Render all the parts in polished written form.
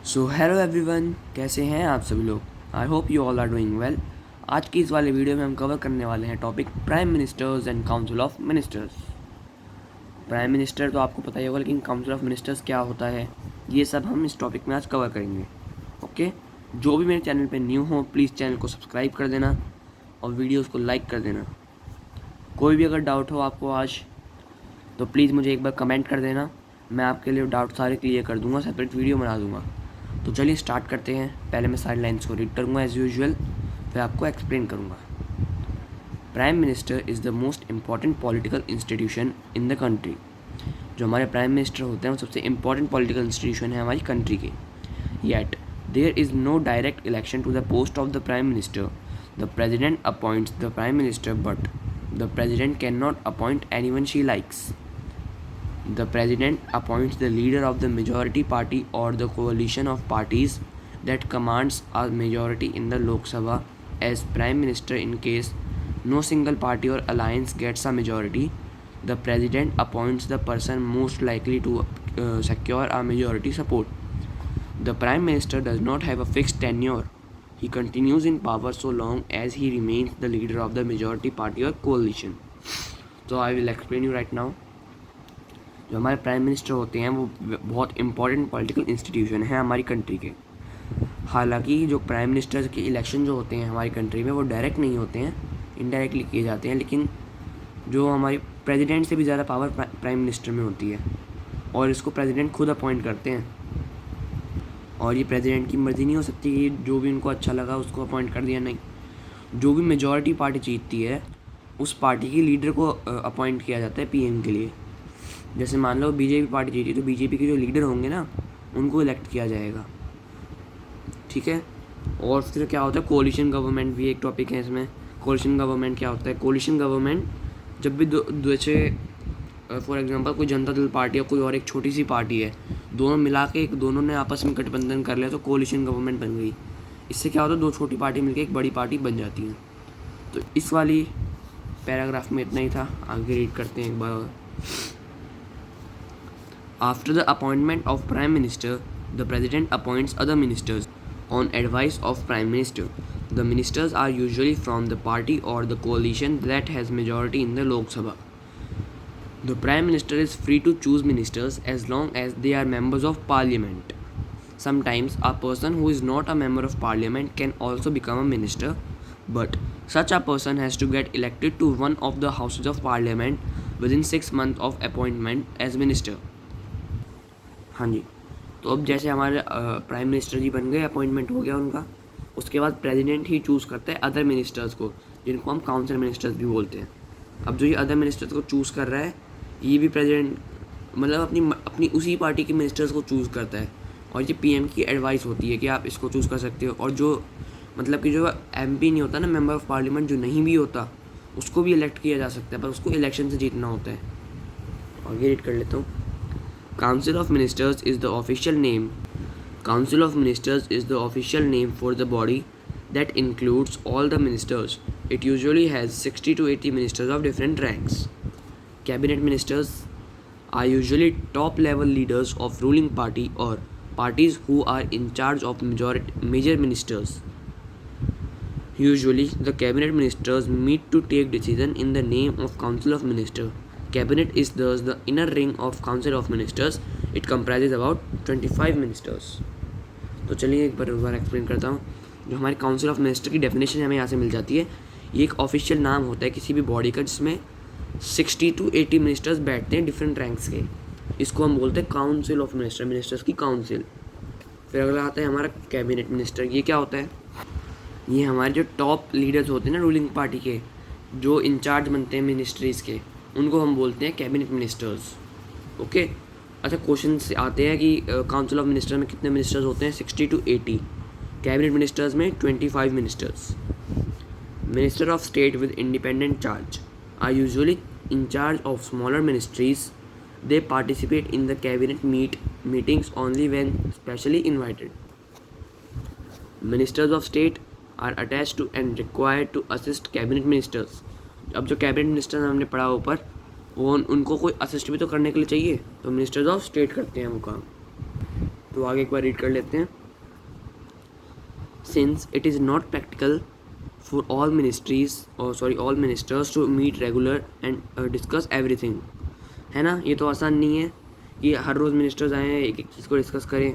So hello everyone, कैसे हैं आप सभी लोग। I hope you all are doing well. आज की इस वाले वीडियो में हम कवर करने वाले हैं topic prime ministers and council of ministers. Prime minister तो आपको पता ही होगा, लेकिन काउंसिल ऑफ मिनिस्टर्स क्या होता है, ये सब हम इस टॉपिक में आज कवर करेंगे। ओके, जो भी मेरे चैनल पे न्यू हो प्लीज़ चैनल को सब्सक्राइब कर देना और वीडियोज़ को लाइक कर देना। कोई भी अगर डाउट हो आपको आज तो प्लीज़ मुझे एक बार कमेंट कर देना, मैं आपके लिए डाउट सारे क्लियर कर दूंगा, सेपरेट वीडियो बना दूंगा। तो चलिए स्टार्ट करते हैं। पहले मैं सारी लाइन्स को रीड करूँगा एज़ यूजुअल, फिर आपको एक्सप्लेन करूँगा। Prime minister is the most important political institution in the country. जो हमारे प्राइम मिनिस्टर होते हैं वो सबसे इम्पॉर्टेंट पॉलिटिकल इंस्टीट्यूशन है हमारी कंट्री के। Yet there is no direct election to the post of the prime minister. The president appoints the prime minister but the president can not appoint any one she likes. The President appoints the leader of the majority party or the coalition of parties that commands a majority in the Lok Sabha as Prime Minister in case no single party or alliance gets a majority. The President appoints the person most likely to secure a majority support. The Prime Minister does not have a fixed tenure. He continues in power so long as he remains the leader of the majority party or coalition. So I will explain you right now. जो हमारे prime minister होते हैं वो बहुत important political institution है हमारी country के। हालांकि जो प्राइम मिनिस्टर के इलेक्शन जो होते हैं हमारी कंट्री में वो डायरेक्ट नहीं होते हैं, इनडायरेक्टली किए जाते हैं, लेकिन जो हमारी प्रेसिडेंट से भी ज़्यादा पावर प्राइम मिनिस्टर में होती है और इसको प्रेसिडेंट खुद अपॉइंट करते हैं। और ये प्रेसिडेंट की मर्ज़ी नहीं हो सकती कि जो भी उनको अच्छा लगा उसको अपॉइंट कर दिया, नहीं। जो भी मेजॉरिटी पार्टी जीतती है उस पार्टी की लीडर को अपॉइंट किया जाता है पीएम के लिए। जैसे मान लो बीजेपी पार्टी जीती तो बीजेपी के जो लीडर होंगे ना उनको इलेक्ट किया जाएगा, ठीक है। और फिर क्या होता है, कोलिशन गवर्नमेंट भी एक टॉपिक है इसमें। कोलिशन गवर्नमेंट क्या होता है, कोलिशन गवर्नमेंट जब भी जैसे फॉर एग्जांपल कोई जनता दल पार्टी या कोई और एक छोटी सी पार्टी है, दोनों मिला के दोनों ने आपस में गठबंधन कर लिया तो कोलिशन गवर्नमेंट बन गई। इससे क्या होता है, दो छोटी पार्टी मिलकर एक बड़ी पार्टी बन जाती है। तो इस वाली पैराग्राफ में इतना ही था, आगे रीड करते हैं एक बार और। After the appointment of Prime Minister, the President appoints other ministers on advice of Prime Minister. The ministers are usually from the party or the coalition that has majority in the Lok Sabha. The Prime Minister is free to choose ministers as long as they are members of Parliament. Sometimes a person who is not a member of Parliament can also become a minister, but such a person has to get elected to one of the houses of Parliament within 6 months of appointment as minister. हाँ जी, तो अब जैसे हमारे prime minister जी बन गए, appointment हो गया उनका, उसके बाद प्रेसिडेंट ही चूज़ करता है अदर मिनिस्टर्स को, जिनको हम काउंसिल मिनिस्टर्स भी बोलते हैं। अब जो ये अदर मिनिस्टर्स को चूज़ कर रहा है ये भी प्रेसिडेंट मतलब अपनी उसी पार्टी के मिनिस्टर्स को चूज़ करता है, और ये पीएम की एडवाइस होती है कि आप इसको चूज़ कर सकते हो। और जो मतलब कि जो एमपी नहीं होता ना, मेंबर ऑफ पार्लियामेंट, जो नहीं भी होता उसको भी इलेक्ट किया जा सकता है, पर उसको इलेक्शन से जीतना होता है। आगे रीड कर लेता हूँ। Council of Ministers is the official name. Council of Ministers is the official name for the body that includes all the ministers. It usually has 60 to 80 ministers of different ranks. Cabinet ministers are usually top level leaders of ruling party or parties who are in charge of major ministers. Usually the cabinet ministers meet to take decision in the name of Council of Ministers. Cabinet is thus the inner ring of Council of Ministers. It comprises about 25 ministers. तो चलिए एक बार explain करता हूँ। जो हमारी council of minister की definition हमें यहाँ से मिल जाती है, ये एक ऑफिशियल नाम होता है किसी भी बॉडी का जिसमें 60 to 80 मिनिस्टर्स बैठते हैं डिफरेंट रैंक्स के। इसको हम बोलते हैं काउंसिल ऑफ मिनिस्टर, मिनिस्टर्स की काउंसिल। फिर अगला आता है हमारा कैबिनेट मिनिस्टर। ये क्या होता है, ये हमारे जो टॉप लीडर्स होते हैं ना रूलिंग पार्टी के, जो इंचार्ज बनते हैं मिनिस्ट्रीज़ के, उनको हम बोलते हैं कैबिनेट मिनिस्टर्स। ओके, अच्छा क्वेश्चन से आते हैं कि काउंसिल ऑफ मिनिस्टर में कितने मिनिस्टर्स होते हैं, 60 to 80। कैबिनेट मिनिस्टर्स में 25 ministers. Minister of state with independent charge are usually in charge of smaller ministries. They participate in the cabinet meetings only when specially invited. Ministers of state are attached to and required to assist cabinet ministers. अब जो cabinet minister हमने पढ़ा ऊपर, वो उनको कोई assist भी तो करने के लिए चाहिए, तो मिनिस्टर्स ऑफ स्टेट करते हैं वो काम। तो आगे एक बार रीड कर लेते हैं। Since it is not practical for all ministers to meet regular and discuss everything, है ना, ये तो आसान नहीं है कि हर रोज़ मिनिस्टर्स आए एक एक चीज़ को डिस्कस करें।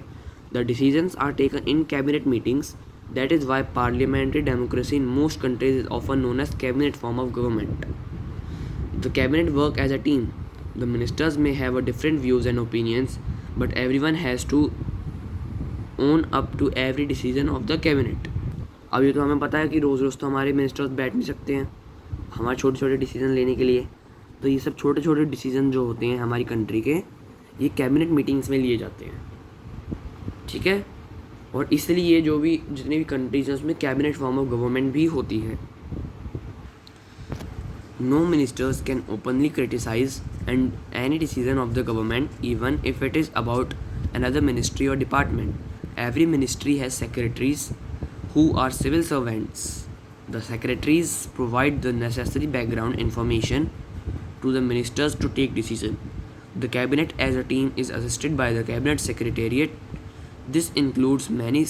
The decisions are taken in cabinet meetings, that is why parliamentary democracy in most countries is often known as cabinet form of government. The cabinet work as a team, the ministers may have a different views and opinions, but everyone has to own up to every decision of the cabinet। अब ये तो हमें पता है कि रोज़ रोज़ तो हमारे ministers बैठ नहीं सकते हैं हमारे छोटे छोटे डिसीजन लेने के लिए, तो ये सब छोटे छोटे डिसीजन जो होते हैं हमारी कंट्री के, ये कैबिनेट मीटिंग्स में लिए जाते हैं, ठीक है। और इसलिए जो भी जितनी भी कंट्रीज हैं उसमें कैबिनेट फॉर्म ऑफ गवर्नमेंट भी होती है। No ministers can openly criticize and any decision of the government, even if it is about another ministry or department. Every ministry has secretaries who are civil servants. The secretaries provide the necessary background information to the ministers to take decision. The cabinet as a team is assisted by the cabinet secretariat. This includes many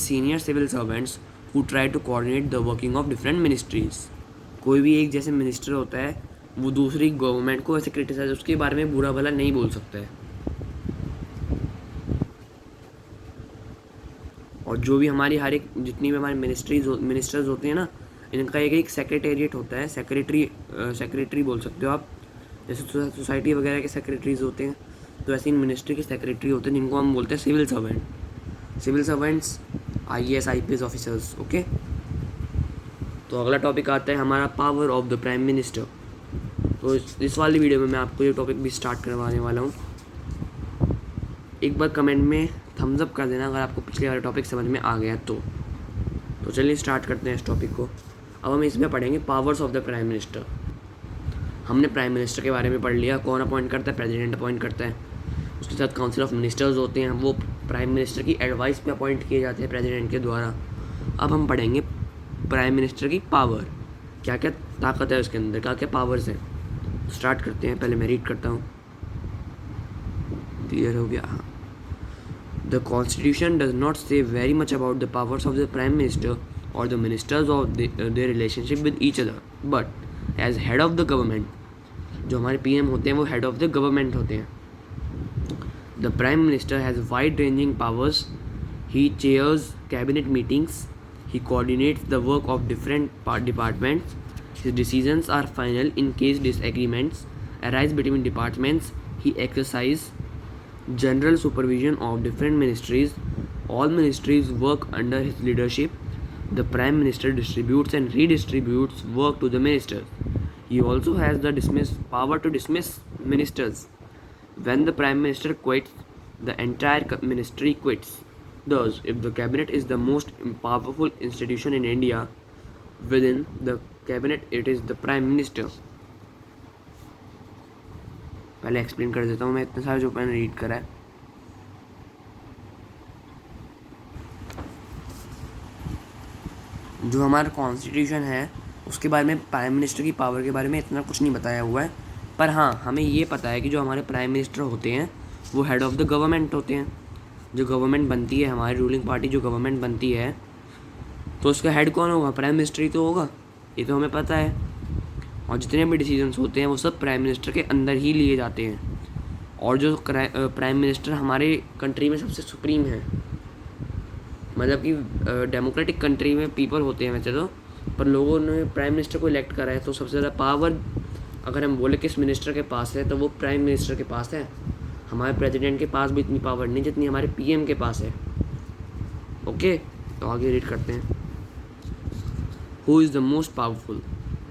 senior civil servants who try to coordinate the working of different ministries. कोई भी एक जैसे minister होता है वो दूसरी government को ऐसे क्रिटिसाइज उसके बारे में बुरा भला नहीं बोल सकता है। और जो भी हमारी हर एक जितनी भी हमारे मिनिस्टर्स होते हैं ना, इनका एक सेक्रेटेरिएट होता है, सेक्रेटरी बोल सकते हो आप। जैसे सोसाइटी वगैरह के सेक्रेटरीज होते हैं, तो ऐसे इन मिनिस्ट्री के सेक्रेटरी होते हैं जिनको हम बोलते हैं civil servants, IAS IPS officers. Okay, तो अगला टॉपिक आता है हमारा power of the prime minister. तो इस वाली वीडियो में मैं आपको ये टॉपिक भी स्टार्ट करवाने वाला हूँ। एक बार कमेंट में थम्स अप कर देना अगर आपको पिछले वाला टॉपिक समझ में आ गया तो चलिए स्टार्ट करते हैं इस टॉपिक को। अब हम इसमें पढ़ेंगे powers of the prime minister. हमने प्राइम मिनिस्टर के बारे में पढ़ लिया, कौन अपॉइंट करता है, प्रेसिडेंट अपॉइंट करता है। उसके साथ काउंसिल ऑफ मिनिस्टर्स होते हैं, वो प्राइम मिनिस्टर की एडवाइस पे अपॉइंट किए जाते हैं प्रेसिडेंट के द्वारा। अब हम पढ़ेंगे प्राइम मिनिस्टर की पावर, क्या क्या ताकत है उसके अंदर, क्या क्या पावर्स हैं। स्टार्ट करते हैं, पहले मैं रीड करता हूँ। क्लियर हो गया? हाँ। The constitution does not say very much about the powers of the prime minister और the ministers of their relationship with each other, but as head of the government, जो हमारे PM होते हैं वो हेड ऑफ द गवर्नमेंट होते हैं। The prime minister has wide ranging powers, he chairs cabinet meetings, he coordinates the work of different departments. His decisions are final in case disagreements arise between departments. He exercises general supervision of different ministries. All ministries work under his leadership. The prime minister distributes and redistributes work to the ministers. He also has the power to dismiss ministers. When the prime minister quits, the entire ministry quits. Thus, if the cabinet is the most powerful institution in India, within the cabinet it is the prime minister. पहले explain कर देता हूँ मैं इतने सारे जो मैंने read करा है। जो हमारा कॉन्स्टिट्यूशन है उसके बारे में प्राइम मिनिस्टर की पावर के बारे में इतना कुछ नहीं बताया हुआ है, पर हाँ हमें ये पता है कि जो हमारे प्राइम मिनिस्टर होते हैं वो हेड ऑफ द गवर्नमेंट होते हैं। जो गवर्नमेंट बनती है, हमारी रूलिंग पार्टी जो गवर्नमेंट बनती है, तो उसका हेड कौन होगा? प्राइम मिनिस्टर ही तो होगा, ये तो हमें पता है। और जितने भी डिसीजंस होते हैं वो सब प्राइम मिनिस्टर के अंदर ही लिए जाते हैं। और जो प्राइम मिनिस्टर हमारे कंट्री में सबसे सुप्रीम है, मतलब कि डेमोक्रेटिक कंट्री में पीपल होते हैं वैसे तो, पर लोगों ने प्राइम मिनिस्टर को इलेक्ट करा है, तो सबसे ज़्यादा पावर अगर हम बोले किस मिनिस्टर के पास है तो वो प्राइम मिनिस्टर के पास है। हमारे प्रेसिडेंट के पास भी इतनी पावर नहीं जितनी हमारे PM के पास है। ओके, तो आगे रीड करते हैं। Who is the most powerful?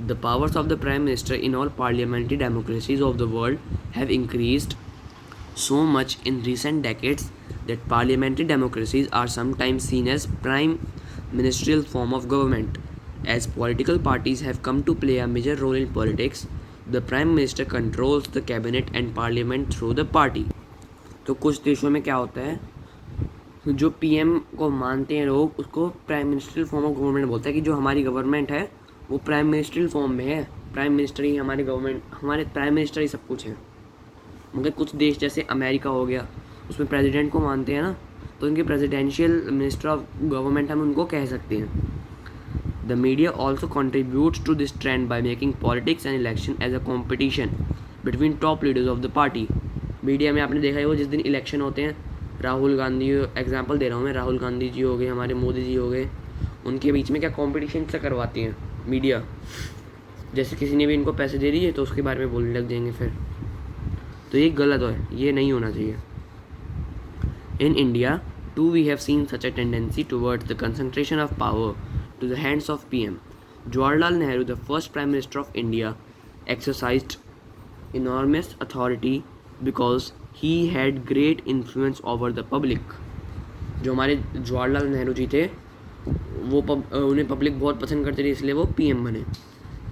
The powers of the prime minister in all parliamentary democracies of the world have increased so much in recent decades that parliamentary democracies are sometimes seen as prime ministerial form of government. As political parties have come to play a major role in politics, the prime minister controls the cabinet and parliament through the party. तो कुछ देशों में क्या होता है, जो PM को मानते हैं लोग उसको prime ministerial form of government बोलता है, कि जो हमारी गवर्नमेंट है वो प्राइम मिनिस्ट्रियल फॉर्म में है। प्राइम मिनिस्टर ही हमारी गवर्नमेंट, हमारे प्राइम मिनिस्टर ही सब कुछ है। मगर कुछ देश जैसे अमेरिका हो गया, उसमें प्रेसिडेंट को मानते हैं ना, तो इनके प्रेसिडेंशियल मिनिस्टर ऑफ गवर्नमेंट हम उनको कह सकते हैं। The media also contributes to this trend by making politics and election as a competition between top leaders of the party. Media में आपने देखा है वो जिस दिन इलेक्शन होते हैं, राहुल गांधी, एग्जांपल दे रहा हूँ मैं, राहुल गांधी जी हो गए, हमारे मोदी जी हो गए, उनके बीच में क्या कॉम्पिटिशन से करवाती हैं मीडिया। जैसे किसी ने भी इनको पैसे दे दिए तो उसके बारे में बोलने लग जाएंगे फिर, तो ये गलत है, ये नहीं होना चाहिए। In India too we have seen such a tendency towards the concentration of power to the hands of PM. Jawaharlal Nehru, the first Prime Minister of India, exercised enormous authority because he had great influence over the public. जो हमारे जवाहरलाल नेहरू जी थे वो उन्हें public बहुत पसंद करती थी, इसलिए वो PM बने।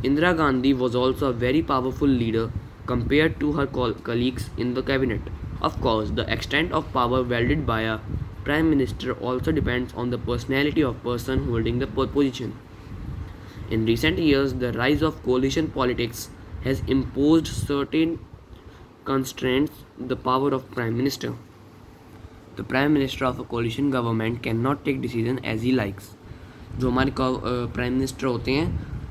Indira Gandhi was also a very powerful leader compared to her colleagues in the cabinet. Of course, the extent of power wielded by a Prime Minister also depends on the personality of person holding the position. In recent years, the rise of coalition politics has imposed certain constraints on the power of Prime Minister. The Prime Minister of a coalition government cannot take decision as he likes. जो हमारे prime minister होते हैं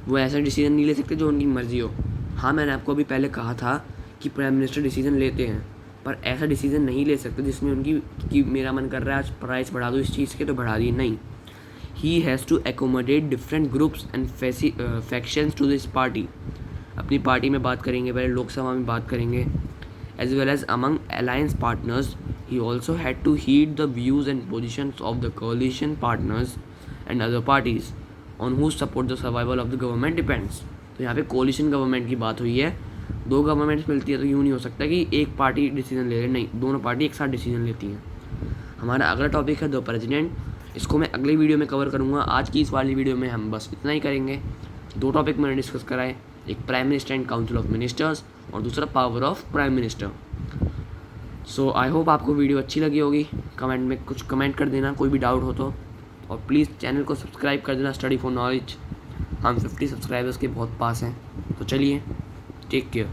वो ऐसा decision नहीं ले सकते जो उनकी मर्जी हो। हाँ, मैंने आपको अभी पहले कहा था कि प्राइम मिनिस्टर डिसीजन लेते हैं, पर ऐसा डिसीजन नहीं ले सकते जिसमें उनकी कि मेरा मन कर रहा है आज प्राइस बढ़ा दो इस चीज़ के तो बढ़ा दी, नहीं। He has to accommodate different groups and factions to this party. अपनी पार्टी में बात करेंगे, पहले लोकसभा में बात करेंगे, as well as among alliance partners. He also had to heed the views and positions of the coalition partners and other parties on who support the survival of the government depends. तो यहाँ पे coalition government की बात हुई है, दो governments मिलती है तो यूँ नहीं हो सकता कि एक पार्टी डिसीजन ले रहे, नहीं, दोनों पार्टी एक साथ डिसीजन लेती हैं। हमारा अगला टॉपिक है द प्रेसिडेंट, इसको मैं अगले वीडियो में कवर करूँगा। आज की इस वाली वीडियो में हम बस इतना ही करेंगे। दो टॉपिक मैंने डिस्कस कराए, एक prime minister and council of ministers और दूसरा power of prime minister. So I hope आपको वीडियो अच्छी लगी होगी। कमेंट में कुछ कमेंट कर देना कोई भी डाउट हो तो, और प्लीज़ चैनल को सब्सक्राइब कर देना, स्टडी फॉर नॉलेज। हम 50 सब्सक्राइबर्स के बहुत पास हैं, तो चलिए, टेक केयर।